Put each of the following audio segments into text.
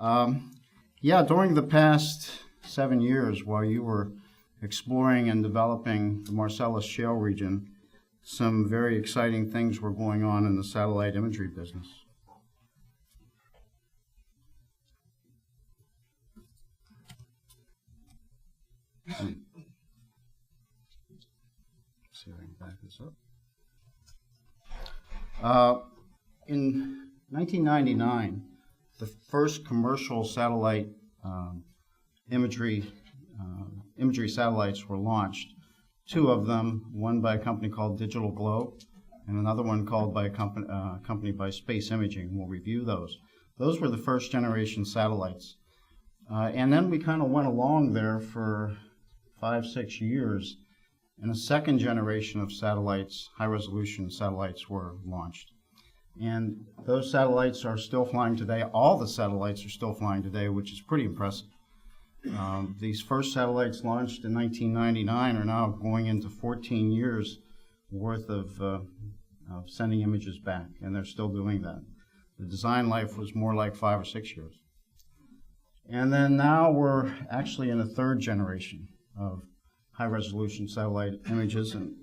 Yeah, during the past 7 years, while you were exploring and developing the Marcellus Shale region, some very exciting things were going on in the satellite imagery business. See if I can back this up. In 1999, the first commercial satellite imagery satellites were launched. Two of them, one by a company called Digital Globe, and another one called by a company by Space Imaging. We'll review those. Those were the first generation satellites. And then we kind of went along there for 5-6 years, and a second generation of satellites, high-resolution satellites, were launched. And those satellites are still flying today. All the satellites are still flying today, which is pretty impressive. These first satellites launched in 1999 are now going into 14 years worth of sending images back, and they're still doing that. The design life was more like 5 or 6 years. And then now we're actually in a third generation of high-resolution satellite images and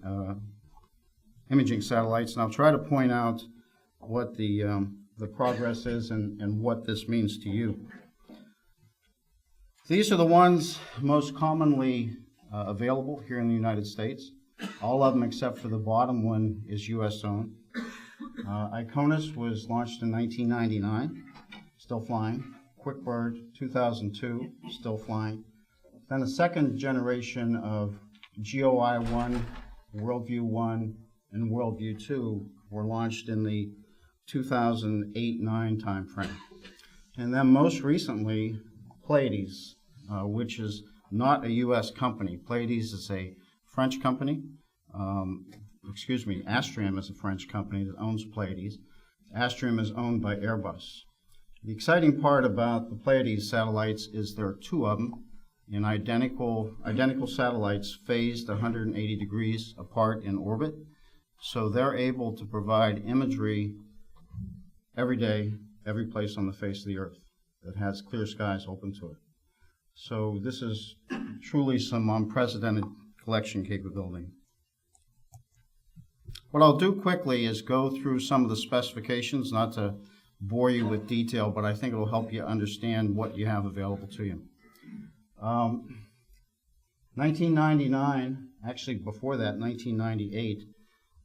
imaging satellites, and I'll try to point out what the progress is and what this means to you. These are the ones most commonly available here in the United States. All of them except for the bottom one is U.S. owned. IKONOS was launched in 1999, still flying. QuickBird, 2002, still flying. Then the second generation of GeoEye-1, WorldView-1, and WorldView-2 were launched in the 2008-9 timeframe. And then most recently, Pleiades, which is not a U.S. company. Pleiades is a French company. Astrium is a French company that owns Pleiades. Astrium is owned by Airbus. The exciting part about the Pleiades satellites is there are two of them in identical satellites phased 180 degrees apart in orbit. So they're able to provide imagery every day, every place on the face of the Earth that has clear skies open to it. So this is truly some unprecedented collection capability. What I'll do quickly is go through some of the specifications, not to bore you with detail, but I think it'll help you understand what you have available to you. 1999, actually before that, 1998,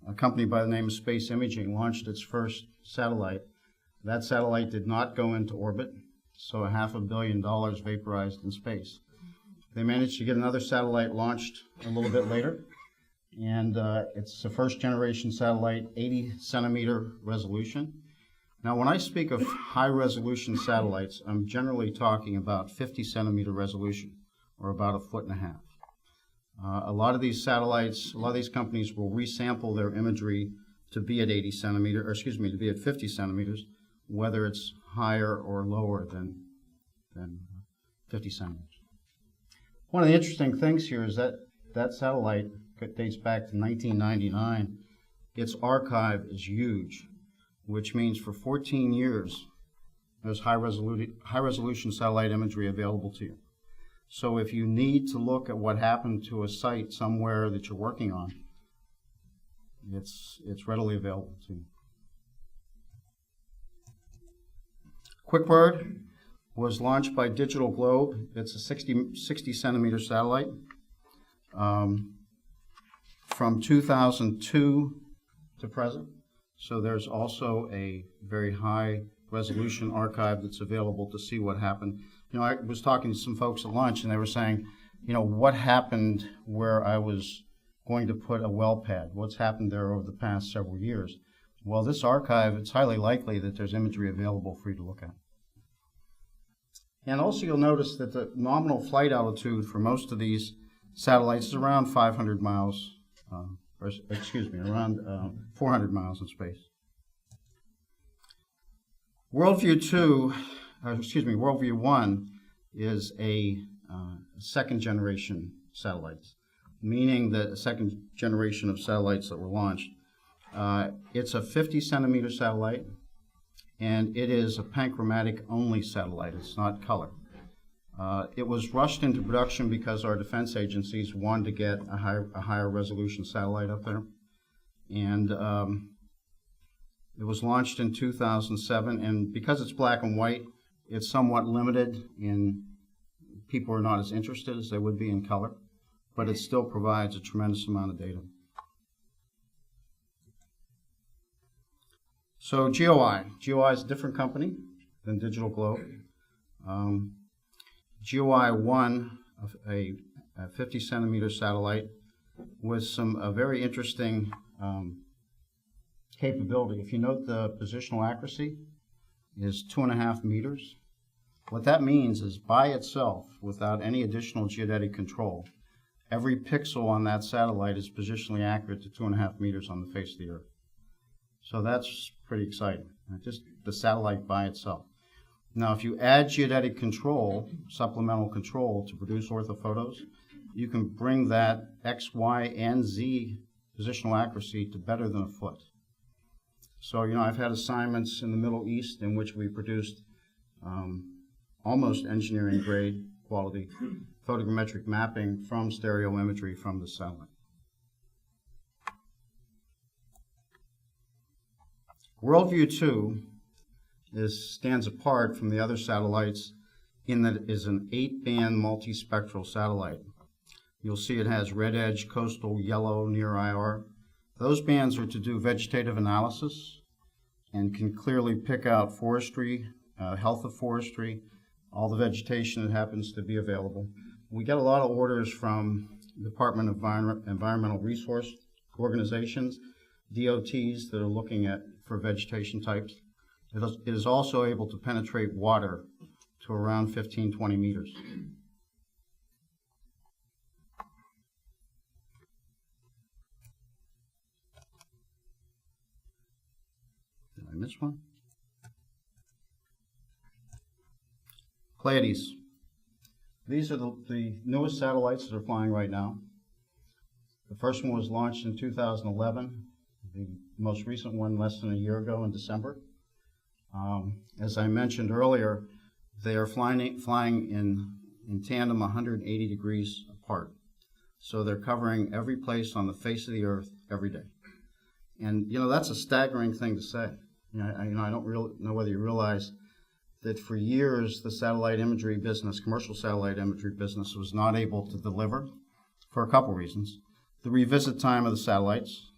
a company by the name of Space Imaging launched its first satellite. That satellite did not go into orbit, so $500 million vaporized in space. They managed to get another satellite launched a little bit later, and it's a first generation satellite, 80 centimeter resolution. Now, when I speak of high-resolution satellites, I'm generally talking about 50 centimeter resolution, or about 1.5 feet. A lot of these satellites, a lot of these companies will resample their imagery to be at 50 centimeters, whether it's higher or lower than 50 centimeters. One of the interesting things here is that that satellite dates back to 1999. Its archive is huge, which means for 14 years, there's high-resolution satellite imagery available to you. So if you need to look at what happened to a site somewhere that you're working on, it's readily available to you. QuickBird was launched by Digital Globe. It's a 60 centimeter satellite. From 2002 to present. So there's also a very high resolution archive that's available to see what happened. You know, I was talking to some folks at lunch and they were saying, you know, what happened where I was going to put a well pad? What's happened there over the past several years? Well, this archive, it's highly likely that there's imagery available for you to look at. And also you'll notice that the nominal flight altitude for most of these satellites is around 500 miles, around 400 miles in space. WorldView-1 is a second generation satellites, meaning that a second generation of satellites that were launched. It's a 50 centimeter satellite. and it is a panchromatic only satellite. It's not color. It was rushed into production because our defense agencies wanted to get a higher resolution satellite up there. And it was launched in 2007, and because it's black and white, it's somewhat limited in people are not as interested as they would be in color, but it still provides a tremendous amount of data. So GeoEye is a different company than Digital Globe. GeoEye-1, a 50 centimeter satellite with some very interesting capability. If you note, the positional accuracy is 2.5 meters. What that means is by itself, without any additional geodetic control, every pixel on that satellite is positionally accurate to 2.5 meters on the face of the Earth. So that's pretty exciting, just the satellite by itself. Now, if you add geodetic control, supplemental control, to produce orthophotos, you can bring that X, Y, and Z positional accuracy to better than a foot. So, I've had assignments in the Middle East in which we produced almost engineering grade quality photogrammetric mapping from stereo imagery from the satellite. Worldview 2 stands apart from the other satellites in that it is an 8-band multispectral satellite. You'll see it has red edge, coastal, yellow, near IR. Those bands are to do vegetative analysis and can clearly pick out forestry, health of forestry, all the vegetation that happens to be available. We get a lot of orders from Department of Environmental Resource organizations, DOTs that are looking for vegetation types. It is also able to penetrate water to around 15, 20 meters. Did I miss one? Pleiades. These are the newest satellites that are flying right now. The first one was launched in 2011. The most recent one less than a year ago in December. As I mentioned earlier, they are flying in tandem 180 degrees apart. So they're covering every place on the face of the Earth every day. And, that's a staggering thing to say. I don't really know whether you realize that for years the satellite imagery business, commercial satellite imagery business, was not able to deliver for a couple reasons. The revisit time of the satellites,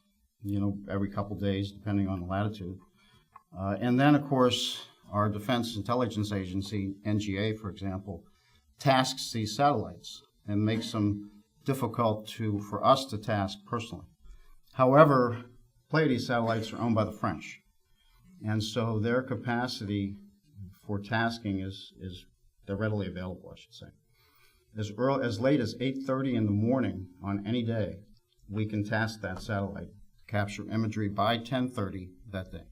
every couple days, depending on the latitude. And then, of course, our Defense Intelligence Agency, NGA, for example, tasks these satellites and makes them difficult for us to task personally. However, Pleiades satellites are owned by the French, and so their capacity for tasking they're readily available, I should say. As late as 8:30 in the morning on any day, we can task that satellite, capture imagery by 10:30 that day.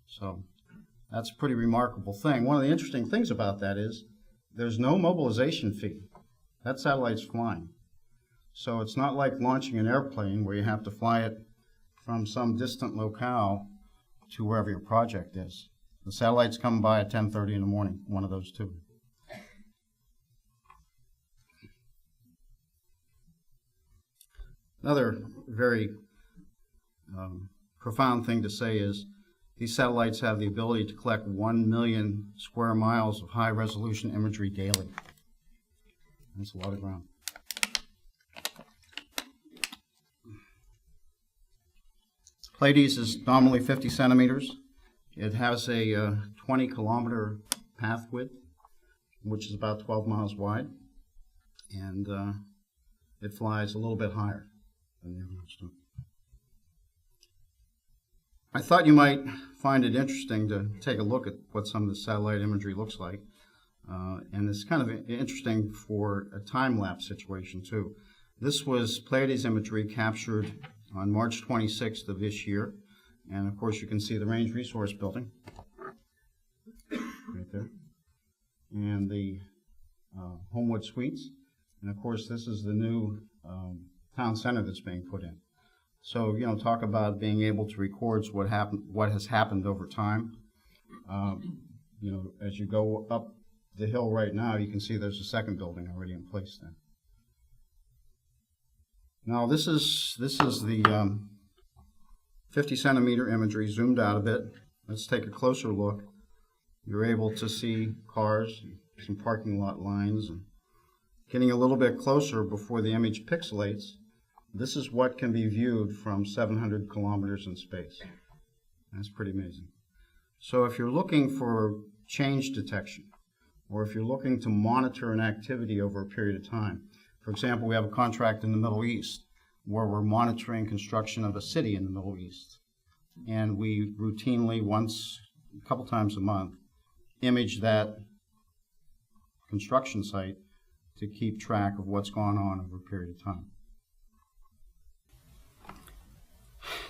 So that's a pretty remarkable thing. One of the interesting things about that is there's no mobilization fee. That satellite's flying. So it's not like launching an airplane where you have to fly it from some distant locale to wherever your project is. The satellite's come by at 10:30 in the morning, one of those two. Another very profound thing to say is these satellites have the ability to collect 1 million square miles of high-resolution imagery daily. That's a lot of ground. Pleiades is nominally 50 centimeters. It has a 20-kilometer path width, which is about 12 miles wide, and it flies a little bit higher than the other ones do. I thought you might find it interesting to take a look at what some of the satellite imagery looks like, and it's kind of interesting for a time-lapse situation too. This was Pleiades imagery captured on March 26th of this year. And of course, you can see the Range Resource Building right there, and the Homewood Suites. And of course, this is the new town center that's being put in. So, talk about being able to record what has happened over time. You know, as you go up the hill right now, you can see there's a second building already in place there. Now this is the 50 centimeter imagery zoomed out a bit. Let's take a closer look. You're able to see cars, some parking lot lines, and getting a little bit closer before the image pixelates. This is what can be viewed from 700 kilometers in space. That's pretty amazing. So if you're looking for change detection, or if you're looking to monitor an activity over a period of time, for example, we have a contract in the Middle East where we're monitoring construction of a city in the Middle East. And we routinely, a couple times a month, image that construction site to keep track of what's gone on over a period of time.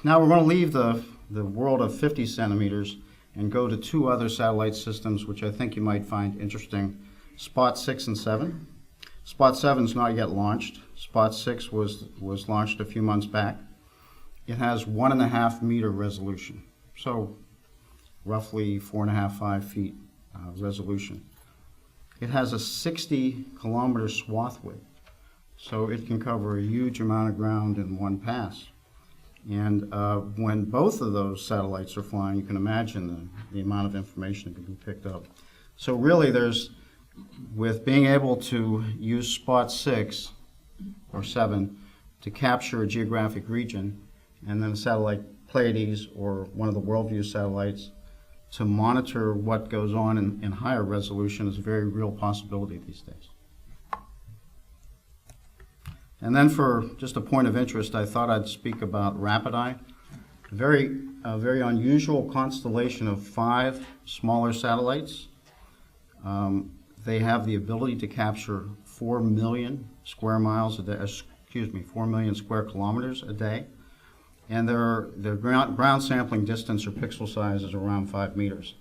Now we're going to leave the world of 50 centimeters and go to two other satellite systems which I think you might find interesting. Spot 6 and 7. Spot 7 is not yet launched. Spot 6 was launched a few months back. It has 1.5 meter resolution, so roughly 4.5, 5 feet resolution. It has a 60 kilometer swath width, so it can cover a huge amount of ground in one pass. And when both of those satellites are flying, you can imagine the amount of information that can be picked up. So really with being able to use Spot 6 or 7 to capture a geographic region, and then a satellite Pleiades or one of the Worldview satellites to monitor what goes on in higher resolution is a very real possibility these days. And then for just a point of interest, I thought I'd speak about RapidEye, a very unusual constellation of 5 smaller satellites. They have the ability to capture 4 million square miles a day, 4 million square kilometers a day. And their ground sampling distance or pixel size is around 5 meters.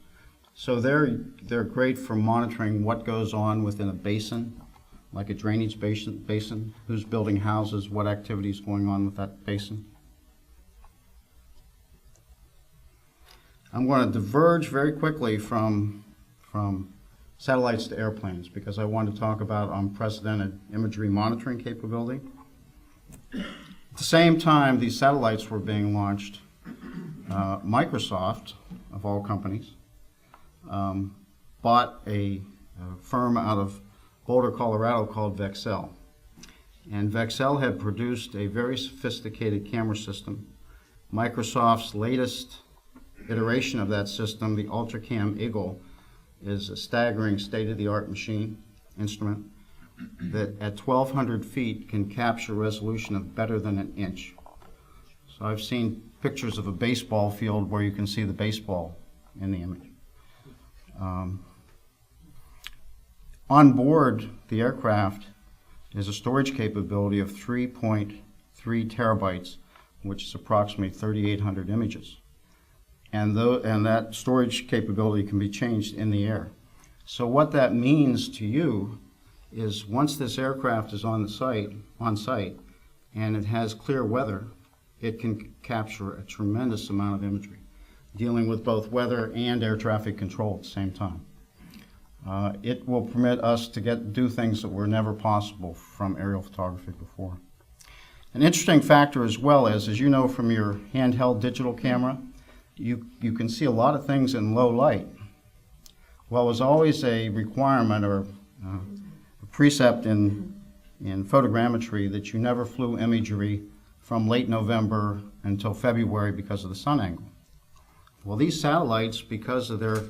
So they're great for monitoring what goes on within a basin, like a drainage basin, who's building houses, what activity is going on with that basin. I'm going to diverge very quickly from satellites to airplanes because I want to talk about unprecedented imagery monitoring capability. At the same time these satellites were being launched, Microsoft, of all companies, bought a firm out of Boulder, Colorado called Vexcel. And Vexcel had produced a very sophisticated camera system. Microsoft's latest iteration of that system, the UltraCam Eagle, is a staggering state-of-the-art instrument that at 1,200 feet can capture resolution of better than an inch. So I've seen pictures of a baseball field where you can see the baseball in the image. On board the aircraft is a storage capability of 3.3 terabytes, which is approximately 3,800 images. And that storage capability can be changed in the air. So what that means to you is once this aircraft is on site, and it has clear weather, it can capture a tremendous amount of imagery, dealing with both weather and air traffic control at the same time. It will permit us to do things that were never possible from aerial photography before. An interesting factor as well is, as you know from your handheld digital camera, you can see a lot of things in low light. Well, there's always a requirement or a precept in photogrammetry that you never flew imagery from late November until February because of the sun angle. Well, these satellites, because of their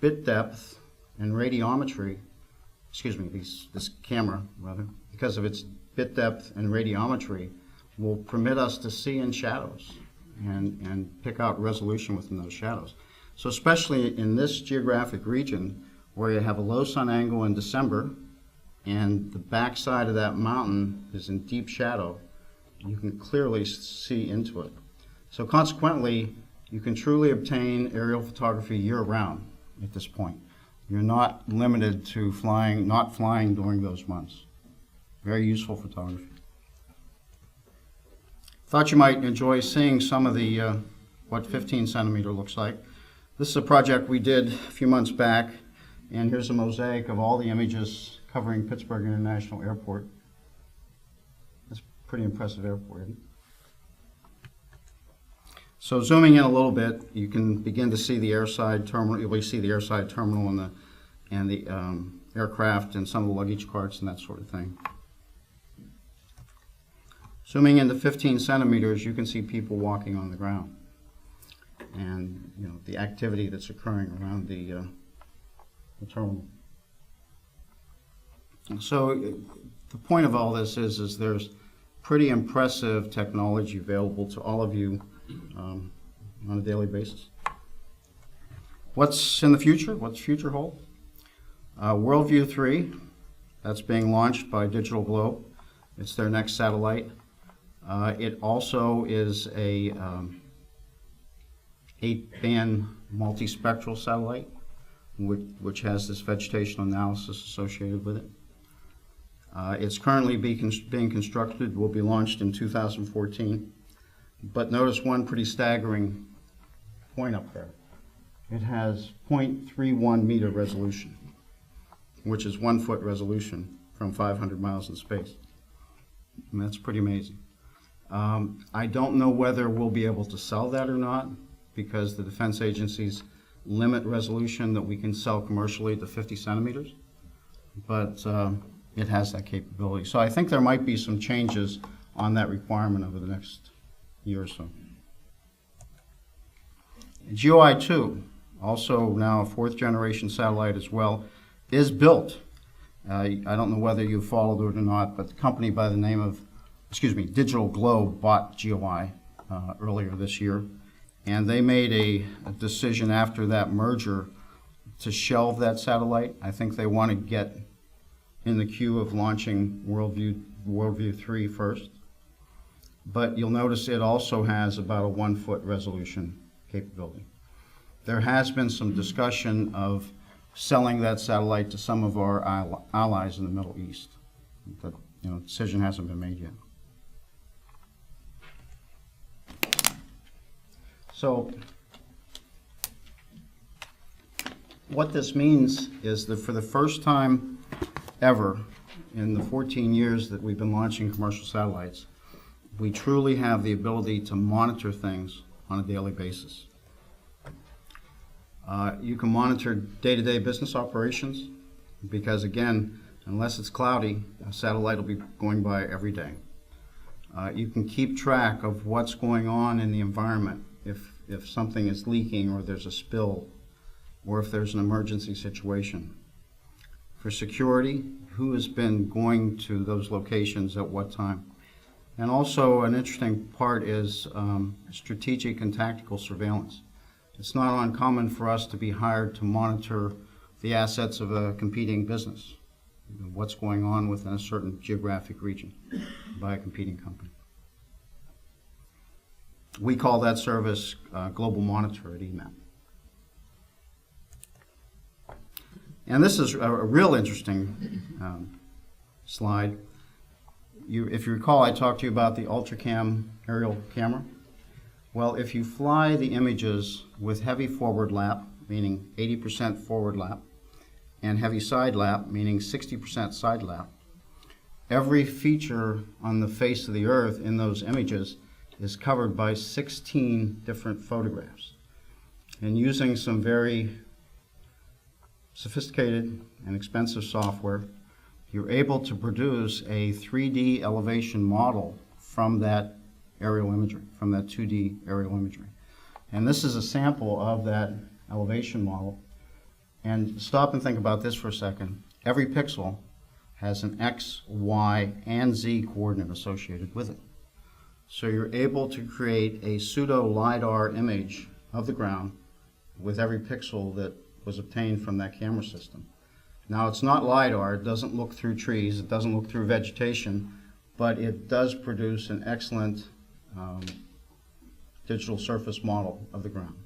bit depth and radiometry, this camera rather, because of its bit depth and radiometry, will permit us to see in shadows and pick out resolution within those shadows. So especially in this geographic region where you have a low sun angle in December and the backside of that mountain is in deep shadow, you can clearly see into it. So consequently, you can truly obtain aerial photography year-round at this point. You're not limited to not flying during those months. Very useful photography. Thought you might enjoy seeing some of the what 15 centimeter looks like. This is a project we did a few months back, and here's a mosaic of all the images covering Pittsburgh International Airport. That's a pretty impressive airport, isn't it? So zooming in a little bit, you can begin to see the airside terminal. You'll see the airside terminal and the aircraft and some of the luggage carts and that sort of thing. Zooming into 15 centimeters, you can see people walking on the ground, and the activity that's occurring around the terminal. And so the point of all this is there's pretty impressive technology available to all of you on a daily basis. What's in the future? What's the future hold? Worldview 3, that's being launched by Digital Globe. It's their next satellite. It also is a 8-band multispectral satellite, which has this vegetational analysis associated with it. It's currently being constructed, will be launched in 2014. But notice one pretty staggering point up there. It has 0.31 meter resolution, which is 1 foot resolution from 500 miles in space. And that's pretty amazing. I don't know whether we'll be able to sell that or not, because the defense agencies limit resolution that we can sell commercially to 50 centimeters, but it has that capability. So I think there might be some changes on that requirement over the next year or so. GeoEye-2, also now a 4th generation satellite as well, is built. I don't know whether you followed it or not, but the company by the name of, Digital Globe bought GeoEye earlier this year, and they made a decision after that merger to shelve that satellite. I think they want to get in the queue of launching Worldview 3 first. But you'll notice it also has about a 1 foot resolution capability. There has been some discussion of selling that satellite to some of our allies in the Middle East, but decision hasn't been made yet. So what this means is that for the first time ever in the 14 years that we've been launching commercial satellites, we truly have the ability to monitor things on a daily basis. You can monitor day-to-day business operations because, again, unless it's cloudy, a satellite will be going by every day. You can keep track of what's going on in the environment if something is leaking or there's a spill or if there's an emergency situation. For security, who has been going to those locations at what time? And also an interesting part is strategic and tactical surveillance. It's not uncommon for us to be hired to monitor the assets of a competing business, what's going on within a certain geographic region by a competing company. We call that service Global Monitor at eMap. And this is a real interesting slide. If you recall, I talked to you about the UltraCam aerial camera. Well, if you fly the images with heavy forward lap, meaning 80% forward lap, and heavy side lap, meaning 60% side lap, every feature on the face of the Earth in those images is covered by 16 different photographs. And using some very sophisticated and expensive software, you're able to produce a 3D elevation model from that aerial imagery, from that 2D aerial imagery. And this is a sample of that elevation model. And stop and think about this for a second. Every pixel has an X, Y, and Z coordinate associated with it. So you're able to create a pseudo LiDAR image of the ground with every pixel that was obtained from that camera system. Now, it's not LiDAR, it doesn't look through trees, it doesn't look through vegetation, but it does produce an excellent digital surface model of the ground.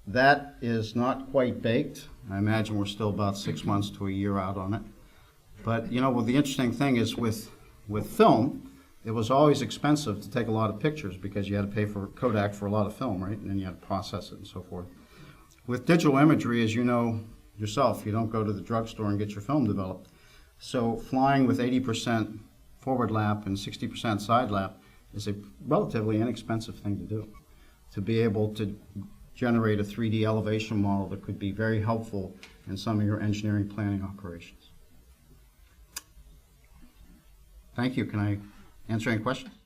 That is not quite baked. I imagine we're still about 6 months to a year out on it. But well, the interesting thing is with film, it was always expensive to take a lot of pictures because you had to pay for Kodak for a lot of film, right? And then you had to process it and so forth. With digital imagery, as you know yourself, you don't go to the drugstore and get your film developed. So flying with 80% forward lap and 60% side lap is a relatively inexpensive thing to do. To be able to generate a 3D elevation model that could be very helpful in some of your engineering planning operations. Thank you. Can I answer any questions?